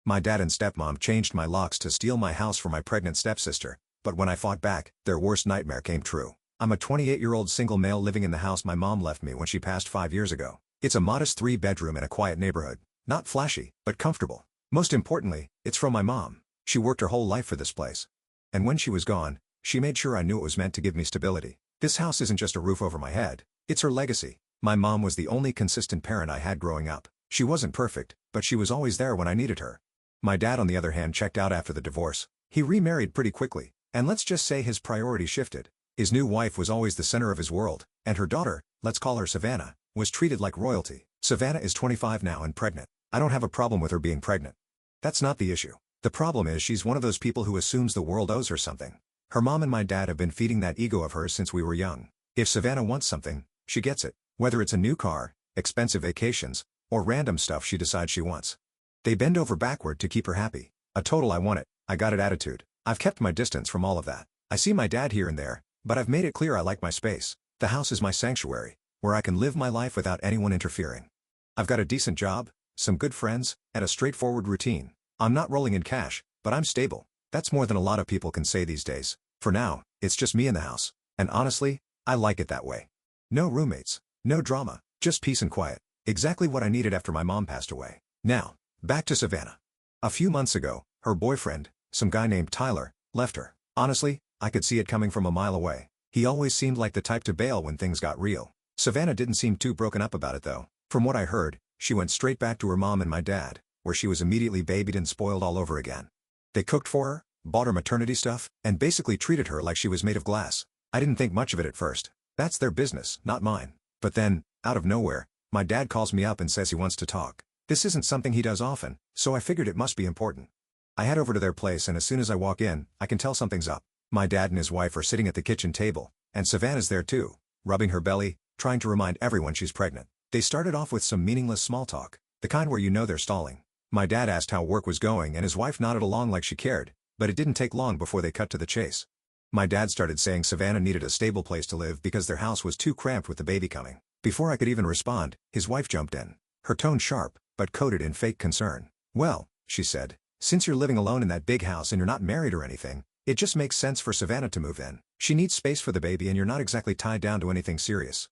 My dad and stepmom changed my locks to steal my house for my pregnant stepsister, but when I fought back, their worst nightmare came true. I'm a 28-year-old single male living in the house my mom left me when she passed 5 years ago. It's a modest 3-bedroom in a quiet neighborhood. Not flashy, but comfortable. Most importantly, it's from my mom. She worked her whole life for this place. And when she was gone, she made sure I knew it was meant to give me stability. This house isn't just a roof over my head, it's her legacy. My mom was the only consistent parent I had growing up. She wasn't perfect, but she was always there when I needed her. My dad on the other hand checked out after the divorce. He remarried pretty quickly, and let's just say his priorities shifted. His new wife was always the center of his world, and her daughter, let's call her Savannah, was treated like royalty. Savannah is 25 now and pregnant. I don't have a problem with her being pregnant. That's not the issue. The problem is she's one of those people who assumes the world owes her something. Her mom and my dad have been feeding that ego of hers since we were young. If Savannah wants something, she gets it, whether it's a new car, expensive vacations, or random stuff she decides she wants. They bend over backward to keep her happy. A total I want it, I got it attitude. I've kept my distance from all of that. I see my dad here and there, but I've made it clear I like my space. The house is my sanctuary, where I can live my life without anyone interfering. I've got a decent job, some good friends, and a straightforward routine. I'm not rolling in cash, but I'm stable. That's more than a lot of people can say these days. For now, it's just me in the house. And honestly, I like it that way. No roommates, no drama, just peace and quiet. Exactly what I needed after my mom passed away. Now, back to Savannah. A few months ago, her boyfriend, some guy named Tyler, left her. Honestly, I could see it coming from a mile away. He always seemed like the type to bail when things got real. Savannah didn't seem too broken up about it though. From what I heard, she went straight back to her mom and my dad, where she was immediately babied and spoiled all over again. They cooked for her, bought her maternity stuff, and basically treated her like she was made of glass. I didn't think much of it at first. That's their business, not mine. But then, out of nowhere, my dad calls me up and says he wants to talk. This isn't something he does often, so I figured it must be important. I head over to their place and as soon as I walk in, I can tell something's up. My dad and his wife are sitting at the kitchen table, and Savannah's there too, rubbing her belly, trying to remind everyone she's pregnant. They started off with some meaningless small talk, the kind where you know they're stalling. My dad asked how work was going and his wife nodded along like she cared, but it didn't take long before they cut to the chase. My dad started saying Savannah needed a stable place to live because their house was too cramped with the baby coming. Before I could even respond, his wife jumped in, her tone sharp, but coated in fake concern. Well, she said, since you're living alone in that big house and you're not married or anything, it just makes sense for Savannah to move in. She needs space for the baby and you're not exactly tied down to anything serious.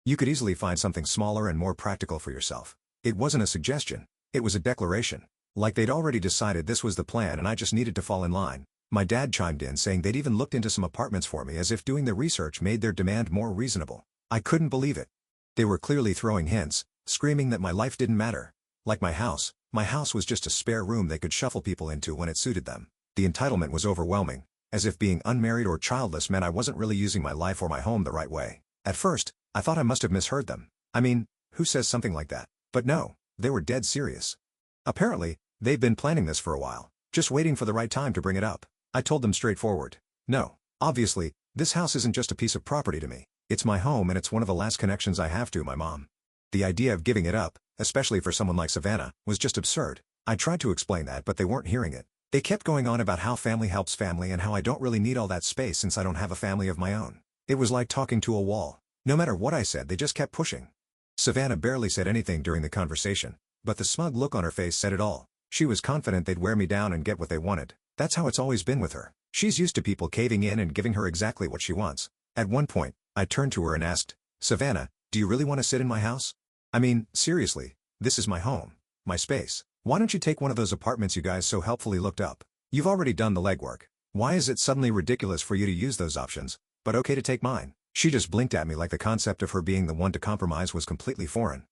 You could easily find something smaller and more practical for yourself. It wasn't a suggestion, it was a declaration. Like they'd already decided this was the plan and I just needed to fall in line. My dad chimed in saying they'd even looked into some apartments for me as if doing the research made their demand more reasonable. I couldn't believe it. They were clearly throwing hints, screaming that my life didn't matter. Like my house was just a spare room they could shuffle people into when it suited them. The entitlement was overwhelming, as if being unmarried or childless meant I wasn't really using my life or my home the right way. At first, I thought I must have misheard them. I mean, who says something like that? But no, they were dead serious. Apparently, they've been planning this for a while, just waiting for the right time to bring it up. I told them straightforward. No, obviously, this house isn't just a piece of property to me. It's my home and it's one of the last connections I have to my mom. The idea of giving it up, especially for someone like Savannah, was just absurd. I tried to explain that but they weren't hearing it. They kept going on about how family helps family and how I don't really need all that space since I don't have a family of my own. It was like talking to a wall. No matter what I said they just kept pushing. Savannah barely said anything during the conversation, but the smug look on her face said it all. She was confident they'd wear me down and get what they wanted. That's how it's always been with her. She's used to people caving in and giving her exactly what she wants. At one point, I turned to her and asked, Savannah, do you really want to sit in my house? I mean, seriously, this is my home, my space. Why don't you take one of those apartments you guys so helpfully looked up? You've already done the legwork. Why is it suddenly ridiculous for you to use those options, but okay to take mine? She just blinked at me like the concept of her being the one to compromise was completely foreign.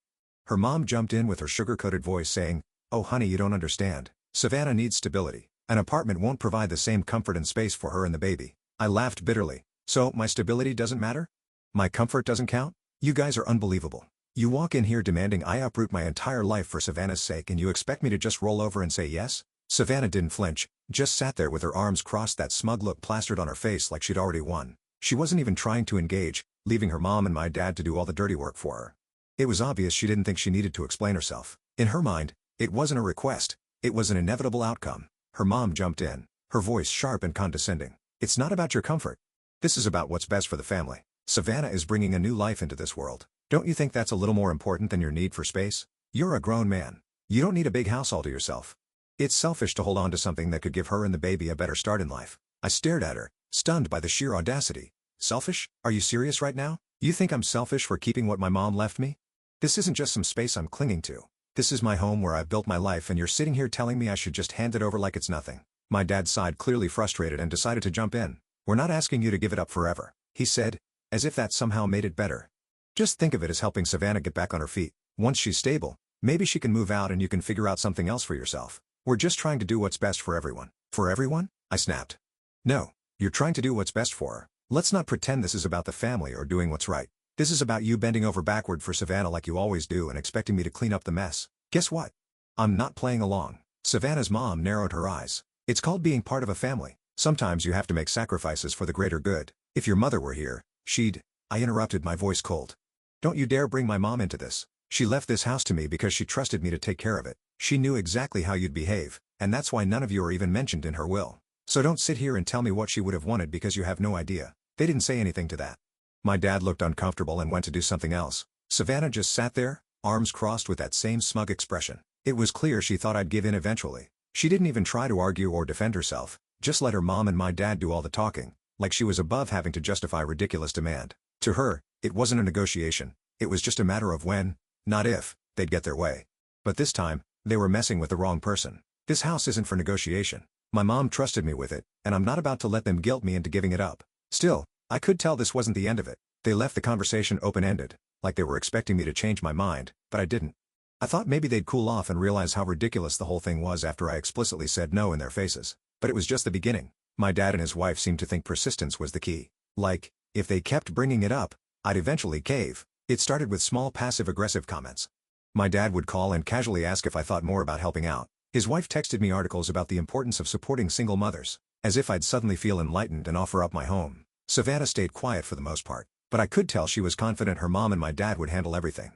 Her mom jumped in with her sugar-coated voice saying, oh honey, you don't understand. Savannah needs stability. An apartment won't provide the same comfort and space for her and the baby. I laughed bitterly. So, my stability doesn't matter? My comfort doesn't count? You guys are unbelievable. You walk in here demanding I uproot my entire life for Savannah's sake and you expect me to just roll over and say yes? Savannah didn't flinch, just sat there with her arms crossed, that smug look plastered on her face like she'd already won. She wasn't even trying to engage, leaving her mom and my dad to do all the dirty work for her. It was obvious she didn't think she needed to explain herself. In her mind, it wasn't a request, it was an inevitable outcome. Her mom jumped in, her voice sharp and condescending. It's not about your comfort. This is about what's best for the family. Savannah is bringing a new life into this world. Don't you think that's a little more important than your need for space? You're a grown man. You don't need a big house all to yourself. It's selfish to hold on to something that could give her and the baby a better start in life. I stared at her, stunned by the sheer audacity. Selfish? Are you serious right now? You think I'm selfish for keeping what my mom left me? This isn't just some space I'm clinging to. This is my home where I've built my life, and you're sitting here telling me I should just hand it over like it's nothing. My dad sighed, clearly frustrated, and decided to jump in. We're not asking you to give it up forever, he said, as if that somehow made it better. Just think of it as helping Savannah get back on her feet. Once she's stable, maybe she can move out and you can figure out something else for yourself. We're just trying to do what's best for everyone. For everyone? I snapped. No, you're trying to do what's best for her. Let's not pretend this is about the family or doing what's right. This is about you bending over backward for Savannah like you always do and expecting me to clean up the mess. Guess what? I'm not playing along. Savannah's mom narrowed her eyes. It's called being part of a family. Sometimes you have to make sacrifices for the greater good. If your mother were here, she'd... I interrupted, my voice cold. Don't you dare bring my mom into this. She left this house to me because she trusted me to take care of it. She knew exactly how you'd behave, and that's why none of you are even mentioned in her will. So don't sit here and tell me what she would have wanted because you have no idea. They didn't say anything to that. My dad looked uncomfortable and went to do something else. Savannah just sat there, arms crossed with that same smug expression. It was clear she thought I'd give in eventually. She didn't even try to argue or defend herself, just let her mom and my dad do all the talking, like she was above having to justify ridiculous demand. To her, it wasn't a negotiation. It was just a matter of when, not if, they'd get their way. But this time, they were messing with the wrong person. This house isn't for negotiation. My mom trusted me with it, and I'm not about to let them guilt me into giving it up. Still, I could tell this wasn't the end of it. They left the conversation open-ended, like they were expecting me to change my mind, but I didn't. I thought maybe they'd cool off and realize how ridiculous the whole thing was after I explicitly said no in their faces. But it was just the beginning. My dad and his wife seemed to think persistence was the key. Like, if they kept bringing it up, I'd eventually cave. It started with small passive-aggressive comments. My dad would call and casually ask if I thought more about helping out. His wife texted me articles about the importance of supporting single mothers, as if I'd suddenly feel enlightened and offer up my home. Savannah stayed quiet for the most part, but I could tell she was confident her mom and my dad would handle everything.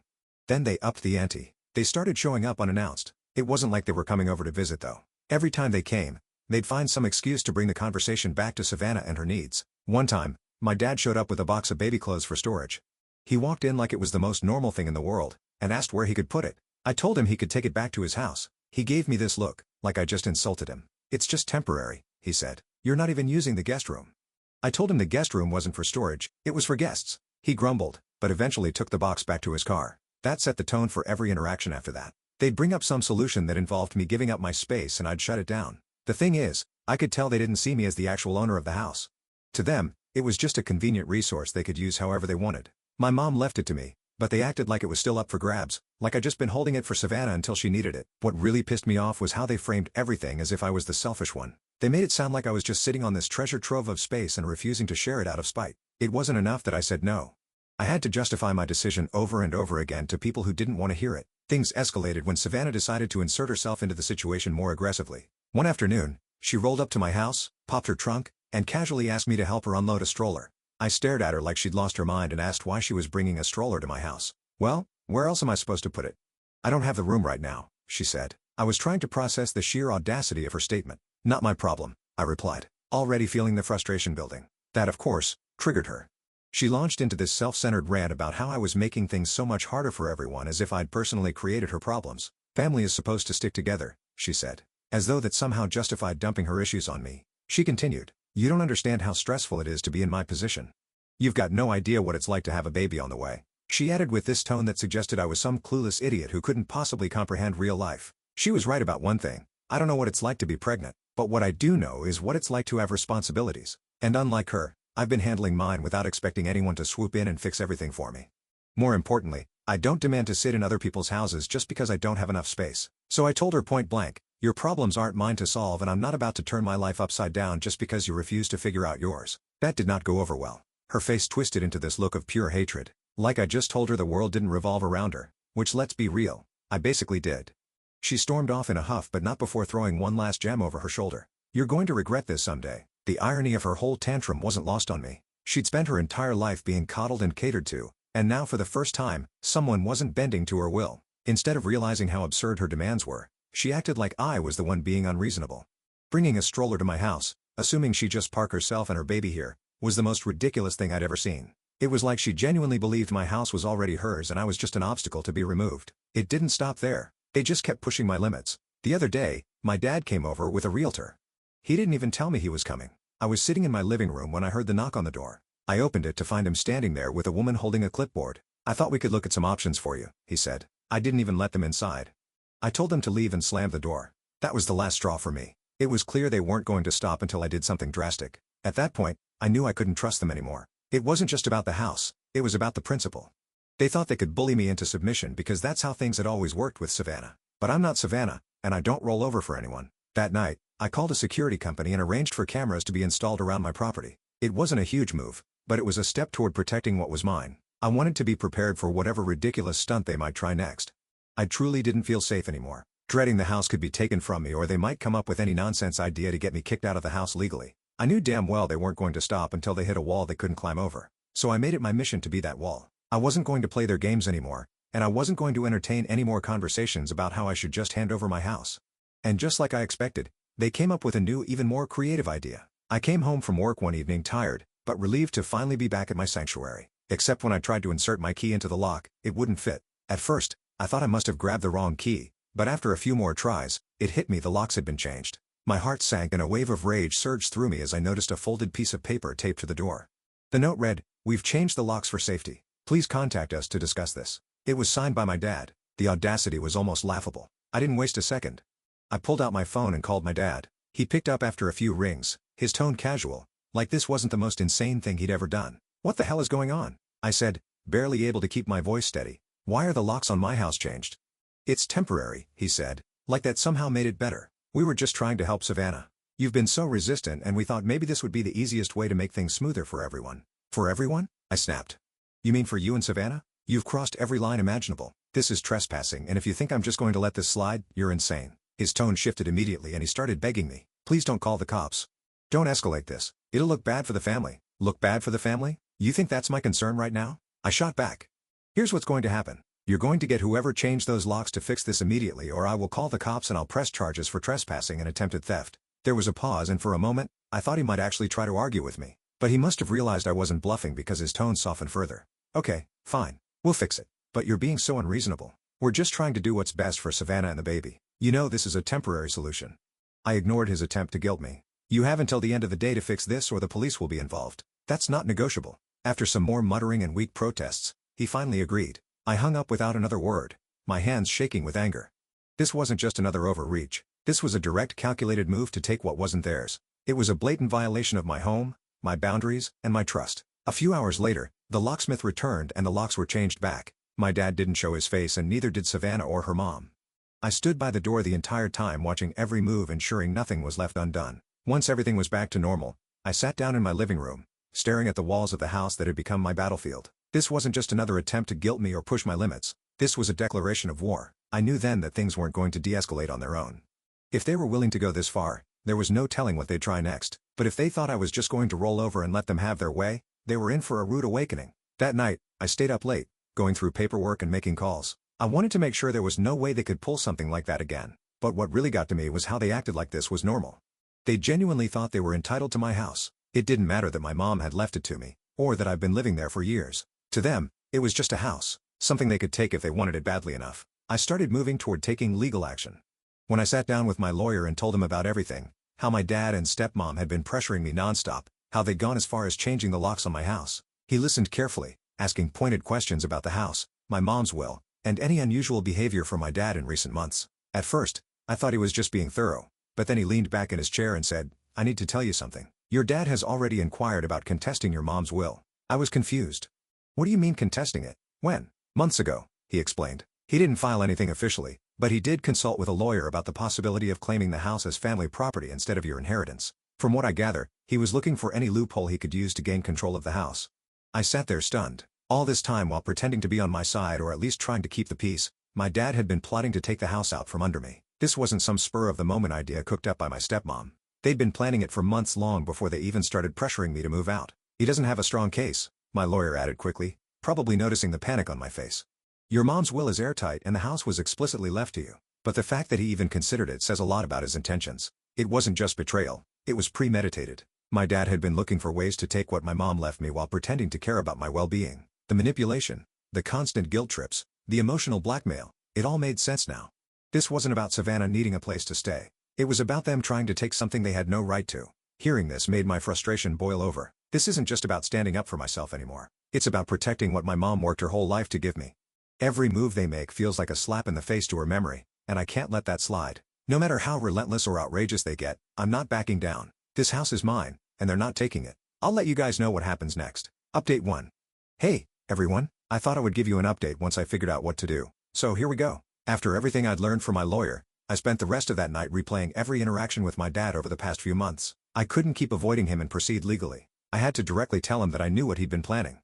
Then they upped the ante. They started showing up unannounced. It wasn't like they were coming over to visit though. Every time they came, they'd find some excuse to bring the conversation back to Savannah and her needs. One time, my dad showed up with a box of baby clothes for storage. He walked in like it was the most normal thing in the world, and asked where he could put it. I told him he could take it back to his house. He gave me this look, like I just insulted him. It's just temporary, he said. You're not even using the guest room. I told him the guest room wasn't for storage, it was for guests. He grumbled, but eventually took the box back to his car. That set the tone for every interaction after that. They'd bring up some solution that involved me giving up my space and I'd shut it down. The thing is, I could tell they didn't see me as the actual owner of the house. To them, it was just a convenient resource they could use however they wanted. My mom left it to me, but they acted like it was still up for grabs, like I'd just been holding it for Savannah until she needed it. What really pissed me off was how they framed everything as if I was the selfish one. They made it sound like I was just sitting on this treasure trove of space and refusing to share it out of spite. It wasn't enough that I said no. I had to justify my decision over and over again to people who didn't want to hear it. Things escalated when Savannah decided to insert herself into the situation more aggressively. One afternoon, she rolled up to my house, popped her trunk, and casually asked me to help her unload a stroller. I stared at her like she'd lost her mind and asked why she was bringing a stroller to my house. Well, where else am I supposed to put it? I don't have the room right now, she said. I was trying to process the sheer audacity of her statement. Not my problem, I replied, already feeling the frustration building. That, of course, triggered her. She launched into this self-centered rant about how I was making things so much harder for everyone as if I'd personally created her problems. Family is supposed to stick together, she said, as though that somehow justified dumping her issues on me. She continued, you don't understand how stressful it is to be in my position. You've got no idea what it's like to have a baby on the way. She added with this tone that suggested I was some clueless idiot who couldn't possibly comprehend real life. She was right about one thing. I don't know what it's like to be pregnant, but what I do know is what it's like to have responsibilities. And unlike her, I've been handling mine without expecting anyone to swoop in and fix everything for me. More importantly, I don't demand to sit in other people's houses just because I don't have enough space. So I told her point blank, your problems aren't mine to solve and I'm not about to turn my life upside down just because you refuse to figure out yours. That did not go over well. Her face twisted into this look of pure hatred, like I just told her the world didn't revolve around her, which let's be real, I basically did. She stormed off in a huff but not before throwing one last gem over her shoulder. You're going to regret this someday. The irony of her whole tantrum wasn't lost on me. She'd spent her entire life being coddled and catered to, and now for the first time, someone wasn't bending to her will. Instead of realizing how absurd her demands were, she acted like I was the one being unreasonable. Bringing a stroller to my house, assuming she'd just park herself and her baby here, was the most ridiculous thing I'd ever seen. It was like she genuinely believed my house was already hers and I was just an obstacle to be removed. It didn't stop there. They just kept pushing my limits. The other day, My dad came over with a realtor. He didn't even tell me he was coming. I was sitting in my living room when I heard the knock on the door. I opened it to find him standing there with a woman holding a clipboard. "I thought we could look at some options for you," he said. I didn't even let them inside. I told them to leave and slammed the door. That was the last straw for me. It was clear they weren't going to stop until I did something drastic. At that point, I knew I couldn't trust them anymore. It wasn't just about the house, it was about the principle. They thought they could bully me into submission because that's how things had always worked with Savannah. But I'm not Savannah, and I don't roll over for anyone. That night, I called a security company and arranged for cameras to be installed around my property. It wasn't a huge move, but it was a step toward protecting what was mine. I wanted to be prepared for whatever ridiculous stunt they might try next. I truly didn't feel safe anymore, dreading the house could be taken from me or they might come up with any nonsense idea to get me kicked out of the house legally. I knew damn well they weren't going to stop until they hit a wall they couldn't climb over. So I made it my mission to be that wall. I wasn't going to play their games anymore, and I wasn't going to entertain any more conversations about how I should just hand over my house. And just like I expected, they came up with a new, even more creative idea. I came home from work one evening tired, but relieved to finally be back at my sanctuary. Except when I tried to insert my key into the lock, it wouldn't fit. At first, I thought I must have grabbed the wrong key, but after a few more tries, it hit me the locks had been changed. My heart sank and a wave of rage surged through me as I noticed a folded piece of paper taped to the door. The note read, "We've changed the locks for safety. Please contact us to discuss this." It was signed by my dad. The audacity was almost laughable. I didn't waste a second. I pulled out my phone and called my dad. He picked up after a few rings, his tone casual, like this wasn't the most insane thing he'd ever done. "What the hell is going on?" I said, barely able to keep my voice steady. "Why are the locks on my house changed?" "It's temporary," he said, like that somehow made it better. "We were just trying to help Savannah. You've been so resistant and we thought maybe this would be the easiest way to make things smoother for everyone." "For everyone?" I snapped. "You mean for you and Savannah? You've crossed every line imaginable. This is trespassing and if you think I'm just going to let this slide, you're insane." His tone shifted immediately and he started begging me, "Please don't call the cops. Don't escalate this. It'll look bad for the family." "Look bad for the family? You think that's my concern right now?" I shot back. "Here's what's going to happen. You're going to get whoever changed those locks to fix this immediately or I will call the cops and I'll press charges for trespassing and attempted theft." There was a pause and for a moment, I thought he might actually try to argue with me. But he must have realized I wasn't bluffing because his tone softened further. "Okay, fine. We'll fix it. But you're being so unreasonable. We're just trying to do what's best for Savannah and the baby. You know this is a temporary solution." I ignored his attempt to guilt me. "You have until the end of the day to fix this or the police will be involved. That's not negotiable." After some more muttering and weak protests, he finally agreed. I hung up without another word, my hands shaking with anger. This wasn't just another overreach. This was a direct calculated move to take what wasn't theirs. It was a blatant violation of my home, my boundaries, and my trust. A few hours later, the locksmith returned and the locks were changed back. My dad didn't show his face and neither did Savannah or her mom. I stood by the door the entire time watching every move ensuring nothing was left undone. Once everything was back to normal, I sat down in my living room, staring at the walls of the house that had become my battlefield. This wasn't just another attempt to guilt me or push my limits. This was a declaration of war. I knew then that things weren't going to de-escalate on their own. If they were willing to go this far, there was no telling what they'd try next. But if they thought I was just going to roll over and let them have their way, they were in for a rude awakening. That night, I stayed up late, going through paperwork and making calls. I wanted to make sure there was no way they could pull something like that again. But what really got to me was how they acted like this was normal. They genuinely thought they were entitled to my house. It didn't matter that my mom had left it to me, or that I've been living there for years. To them, it was just a house, something they could take if they wanted it badly enough. I started moving toward taking legal action. When I sat down with my lawyer and told him about everything, how my dad and stepmom had been pressuring me nonstop, how they'd gone as far as changing the locks on my house, he listened carefully, asking pointed questions about the house, my mom's will, and any unusual behavior from my dad in recent months. At first, I thought he was just being thorough, but then he leaned back in his chair and said, "I need to tell you something. Your dad has already inquired about contesting your mom's will." I was confused. "What do you mean contesting it? When?" "Months ago," he explained. "He didn't file anything officially, but he did consult with a lawyer about the possibility of claiming the house as family property instead of your inheritance. From what I gather, he was looking for any loophole he could use to gain control of the house." I sat there stunned. All this time while pretending to be on my side or at least trying to keep the peace, my dad had been plotting to take the house out from under me. This wasn't some spur-of-the-moment idea cooked up by my stepmom. They'd been planning it for months long before they even started pressuring me to move out. "He doesn't have a strong case," my lawyer added quickly, probably noticing the panic on my face. "Your mom's will is airtight and the house was explicitly left to you. But the fact that he even considered it says a lot about his intentions. It wasn't just betrayal, it was premeditated." My dad had been looking for ways to take what my mom left me while pretending to care about my well-being. The manipulation, the constant guilt trips, the emotional blackmail, it all made sense now. This wasn't about Savannah needing a place to stay. It was about them trying to take something they had no right to. Hearing this made my frustration boil over. This isn't just about standing up for myself anymore. It's about protecting what my mom worked her whole life to give me. Every move they make feels like a slap in the face to her memory, and I can't let that slide. No matter how relentless or outrageous they get, I'm not backing down. This house is mine, and they're not taking it. I'll let you guys know what happens next. Update 1. Hey, everyone, I thought I would give you an update once I figured out what to do. So here we go. After everything I'd learned from my lawyer, I spent the rest of that night replaying every interaction with my dad over the past few months. I couldn't keep avoiding him and proceed legally. I had to directly tell him that I knew what he'd been planning.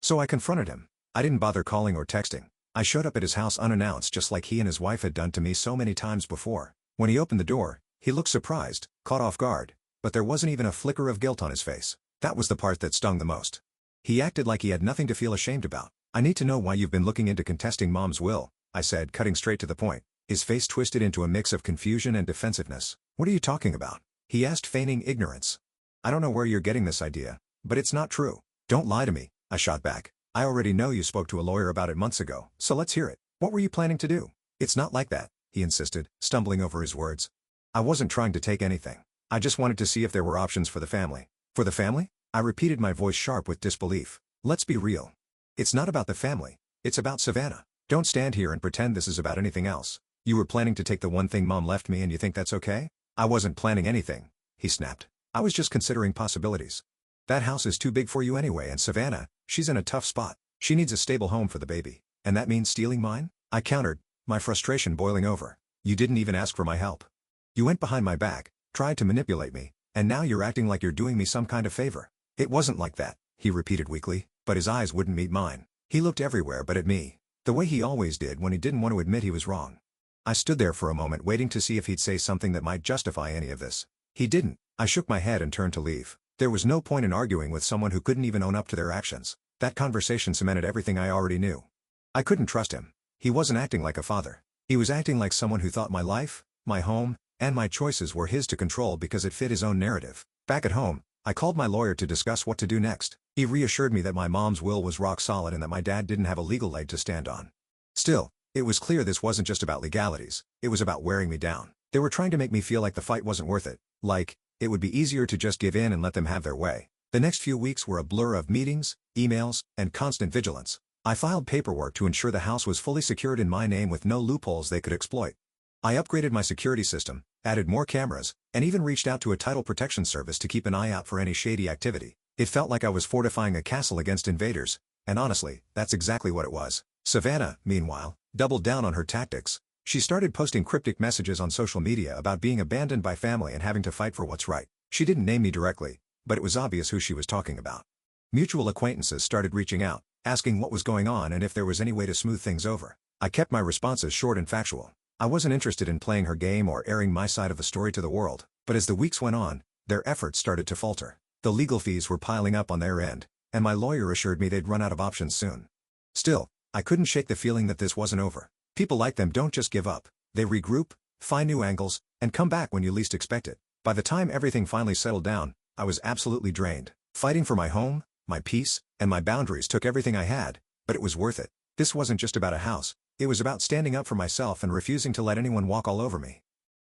So I confronted him. I didn't bother calling or texting. I showed up at his house unannounced just like he and his wife had done to me so many times before. When he opened the door, he looked surprised, caught off guard, but there wasn't even a flicker of guilt on his face. That was the part that stung the most. He acted like he had nothing to feel ashamed about. I need to know why you've been looking into contesting Mom's will, I said, cutting straight to the point. His face twisted into a mix of confusion and defensiveness. What are you talking about? He asked, feigning ignorance. I don't know where you're getting this idea, but it's not true. Don't lie to me, I shot back. I already know you spoke to a lawyer about it months ago, so let's hear it. What were you planning to do? It's not like that, he insisted, stumbling over his words. I wasn't trying to take anything. I just wanted to see if there were options for the family. For the family? I repeated, my voice sharp with disbelief. Let's be real. It's not about the family. It's about Savannah. Don't stand here and pretend this is about anything else. You were planning to take the one thing Mom left me and you think that's okay? I wasn't planning anything, he snapped. I was just considering possibilities. That house is too big for you anyway, and Savannah, she's in a tough spot. She needs a stable home for the baby. And that means stealing mine? I countered, my frustration boiling over. You didn't even ask for my help. You went behind my back, tried to manipulate me, and now you're acting like you're doing me some kind of favor. It wasn't like that, he repeated weakly, but his eyes wouldn't meet mine. He looked everywhere but at me. The way he always did when he didn't want to admit he was wrong. I stood there for a moment waiting to see if he'd say something that might justify any of this. He didn't. I shook my head and turned to leave. There was no point in arguing with someone who couldn't even own up to their actions. That conversation cemented everything I already knew. I couldn't trust him. He wasn't acting like a father. He was acting like someone who thought my life, my home, and my choices were his to control because it fit his own narrative. Back at home, I called my lawyer to discuss what to do next. He reassured me that my mom's will was rock solid and that my dad didn't have a legal leg to stand on. Still, it was clear this wasn't just about legalities, it was about wearing me down. They were trying to make me feel like the fight wasn't worth it, like, it would be easier to just give in and let them have their way. The next few weeks were a blur of meetings, emails, and constant vigilance. I filed paperwork to ensure the house was fully secured in my name with no loopholes they could exploit. I upgraded my security system, added more cameras, and even reached out to a title protection service to keep an eye out for any shady activity. It felt like I was fortifying a castle against invaders, and honestly, that's exactly what it was. Savannah, meanwhile, doubled down on her tactics. She started posting cryptic messages on social media about being abandoned by family and having to fight for what's right. She didn't name me directly, but it was obvious who she was talking about. Mutual acquaintances started reaching out, asking what was going on and if there was any way to smooth things over. I kept my responses short and factual. I wasn't interested in playing her game or airing my side of the story to the world, but as the weeks went on, their efforts started to falter. The legal fees were piling up on their end, and my lawyer assured me they'd run out of options soon. Still, I couldn't shake the feeling that this wasn't over. People like them don't just give up. They regroup, find new angles, and come back when you least expect it. By the time everything finally settled down, I was absolutely drained. Fighting for my home, my peace, and my boundaries took everything I had, but it was worth it. This wasn't just about a house. It was about standing up for myself and refusing to let anyone walk all over me.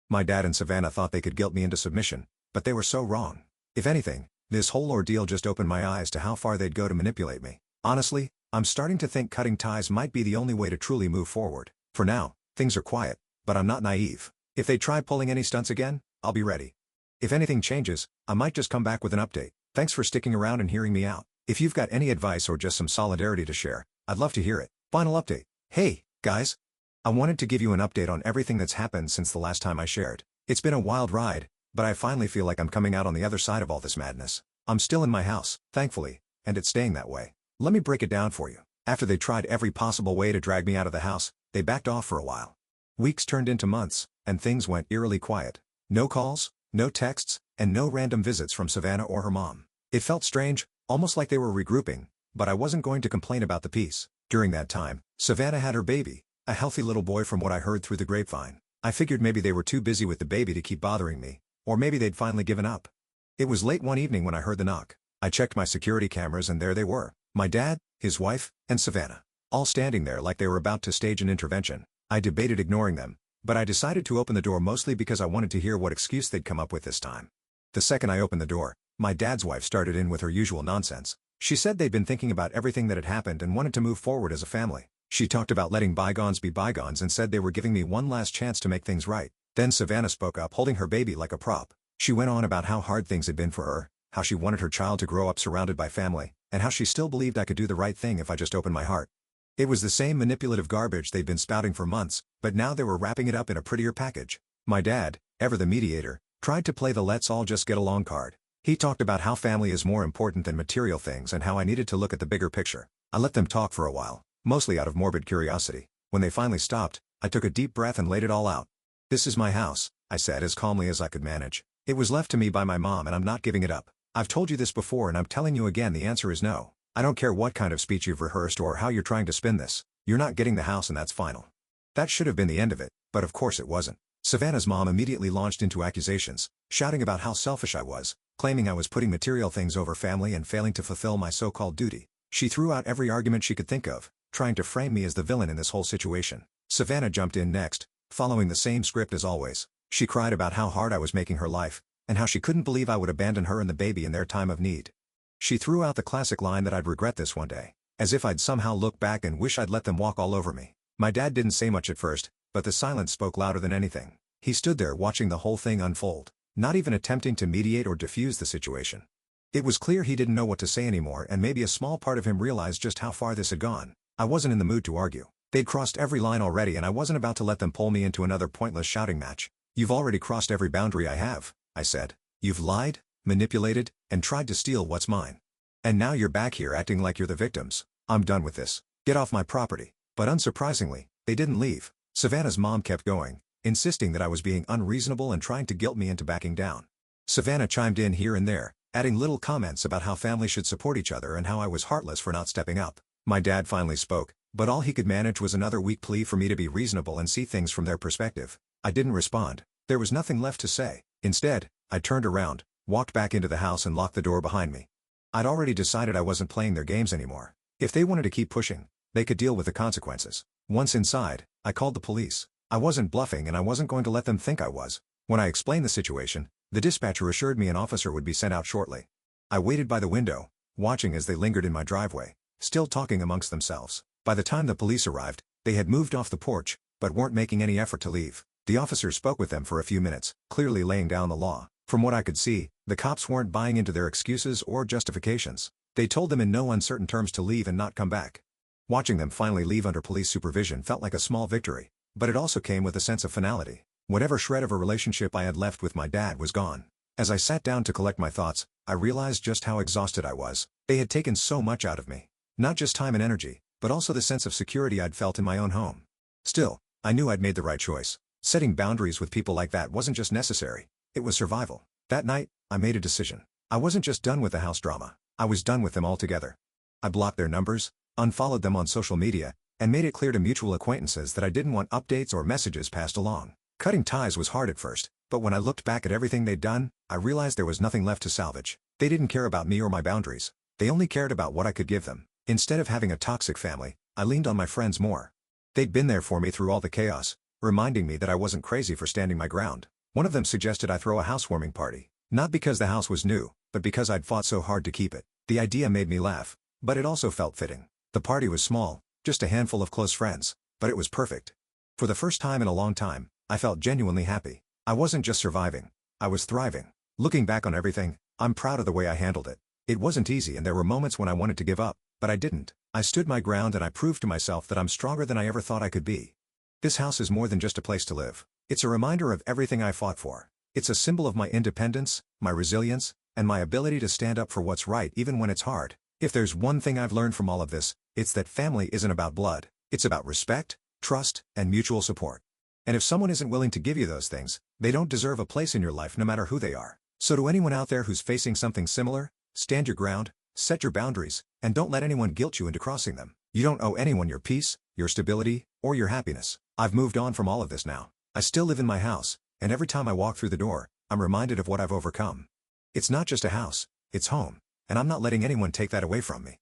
My dad and Savannah thought they could guilt me into submission, but they were so wrong. If anything, this whole ordeal just opened my eyes to how far they'd go to manipulate me. Honestly, I'm starting to think cutting ties might be the only way to truly move forward. For now, things are quiet, but I'm not naive. If they try pulling any stunts again, I'll be ready. If anything changes, I might just come back with an update. Thanks for sticking around and hearing me out. If you've got any advice or just some solidarity to share, I'd love to hear it. Final update. Hey, guys. I wanted to give you an update on everything that's happened since the last time I shared. It's been a wild ride, but I finally feel like I'm coming out on the other side of all this madness. I'm still in my house, thankfully, and it's staying that way. Let me break it down for you. After they tried every possible way to drag me out of the house, they backed off for a while. Weeks turned into months, and things went eerily quiet. No calls, no texts, and no random visits from Savannah or her mom. It felt strange, almost like they were regrouping, but I wasn't going to complain about the peace. During that time, Savannah had her baby, a healthy little boy from what I heard through the grapevine. I figured maybe they were too busy with the baby to keep bothering me, or maybe they'd finally given up. It was late one evening when I heard the knock. I checked my security cameras and there they were. My dad, his wife, and Savannah. All standing there like they were about to stage an intervention. I debated ignoring them, But I decided to open the door mostly because I wanted to hear what excuse they'd come up with this time. The second I opened the door, my dad's wife started in with her usual nonsense. She said they'd been thinking about everything that had happened and wanted to move forward as a family. She talked about letting bygones be bygones and said they were giving me one last chance to make things right. Then Savannah spoke up, holding her baby like a prop. She went on about how hard things had been for her, how she wanted her child to grow up surrounded by family, and how she still believed I could do the right thing if I just opened my heart. It was the same manipulative garbage they'd been spouting for months, but now they were wrapping it up in a prettier package. My dad, ever the mediator, tried to play the let's all just get along card. He talked about how family is more important than material things and how I needed to look at the bigger picture. I let them talk for a while, mostly out of morbid curiosity. When they finally stopped, I took a deep breath and laid it all out. "This is my house," I said as calmly as I could manage. "It was left to me by my mom and I'm not giving it up. I've told you this before and I'm telling you again, the answer is no. I don't care what kind of speech you've rehearsed or how you're trying to spin this. You're not getting the house and that's final." That should have been the end of it, but of course it wasn't. Savannah's mom immediately launched into accusations, shouting about how selfish I was, claiming I was putting material things over family and failing to fulfill my so-called duty. She threw out every argument she could think of, trying to frame me as the villain in this whole situation. Savannah jumped in next, following the same script as always. She cried about how hard I was making her life, and how she couldn't believe I would abandon her and the baby in their time of need. She threw out the classic line that I'd regret this one day, as if I'd somehow look back and wish I'd let them walk all over me. My dad didn't say much at first, but the silence spoke louder than anything. He stood there watching the whole thing unfold, not even attempting to mediate or diffuse the situation. It was clear he didn't know what to say anymore, and maybe a small part of him realized just how far this had gone. I wasn't in the mood to argue. They'd crossed every line already and I wasn't about to let them pull me into another pointless shouting match. "You've already crossed every boundary I have," I said. "You've lied, manipulated, and tried to steal what's mine. And now you're back here acting like you're the victims. I'm done with this. Get off my property." But unsurprisingly, they didn't leave. Savannah's mom kept going, insisting that I was being unreasonable and trying to guilt me into backing down. Savannah chimed in here and there, adding little comments about how families should support each other and how I was heartless for not stepping up. My dad finally spoke, but all he could manage was another weak plea for me to be reasonable and see things from their perspective. I didn't respond. There was nothing left to say. Instead, I turned around, walked back into the house and locked the door behind me. I'd already decided I wasn't playing their games anymore. If they wanted to keep pushing, they could deal with the consequences. Once inside, I called the police. I wasn't bluffing and I wasn't going to let them think I was. When I explained the situation, the dispatcher assured me an officer would be sent out shortly. I waited by the window, watching as they lingered in my driveway, still talking amongst themselves. By the time the police arrived, they had moved off the porch, but weren't making any effort to leave. The officer spoke with them for a few minutes, clearly laying down the law. From what I could see, the cops weren't buying into their excuses or justifications. They told them in no uncertain terms to leave and not come back. Watching them finally leave under police supervision felt like a small victory, but it also came with a sense of finality. Whatever shred of a relationship I had left with my dad was gone. As I sat down to collect my thoughts, I realized just how exhausted I was. They had taken so much out of me. Not just time and energy, but also the sense of security I'd felt in my own home. Still, I knew I'd made the right choice. Setting boundaries with people like that wasn't just necessary, it was survival. That night, I made a decision. I wasn't just done with the house drama, I was done with them altogether. I blocked their numbers, unfollowed them on social media, and made it clear to mutual acquaintances that I didn't want updates or messages passed along. Cutting ties was hard at first, but when I looked back at everything they'd done, I realized there was nothing left to salvage. They didn't care about me or my boundaries. They only cared about what I could give them. Instead of having a toxic family, I leaned on my friends more. They'd been there for me through all the chaos, reminding me that I wasn't crazy for standing my ground. One of them suggested I throw a housewarming party. Not because the house was new, but because I'd fought so hard to keep it. The idea made me laugh, but it also felt fitting. The party was small, just a handful of close friends, but it was perfect. For the first time in a long time, I felt genuinely happy. I wasn't just surviving, I was thriving. Looking back on everything, I'm proud of the way I handled it. It wasn't easy and there were moments when I wanted to give up, but I didn't. I stood my ground and I proved to myself that I'm stronger than I ever thought I could be. This house is more than just a place to live. It's a reminder of everything I fought for. It's a symbol of my independence, my resilience, and my ability to stand up for what's right even when it's hard. If there's one thing I've learned from all of this, it's that family isn't about blood. It's about respect, trust, and mutual support. And if someone isn't willing to give you those things, they don't deserve a place in your life no matter who they are. So to anyone out there who's facing something similar, stand your ground, set your boundaries, and don't let anyone guilt you into crossing them. You don't owe anyone your peace, your stability, or your happiness. I've moved on from all of this now. I still live in my house, and every time I walk through the door, I'm reminded of what I've overcome. It's not just a house, it's home, and I'm not letting anyone take that away from me.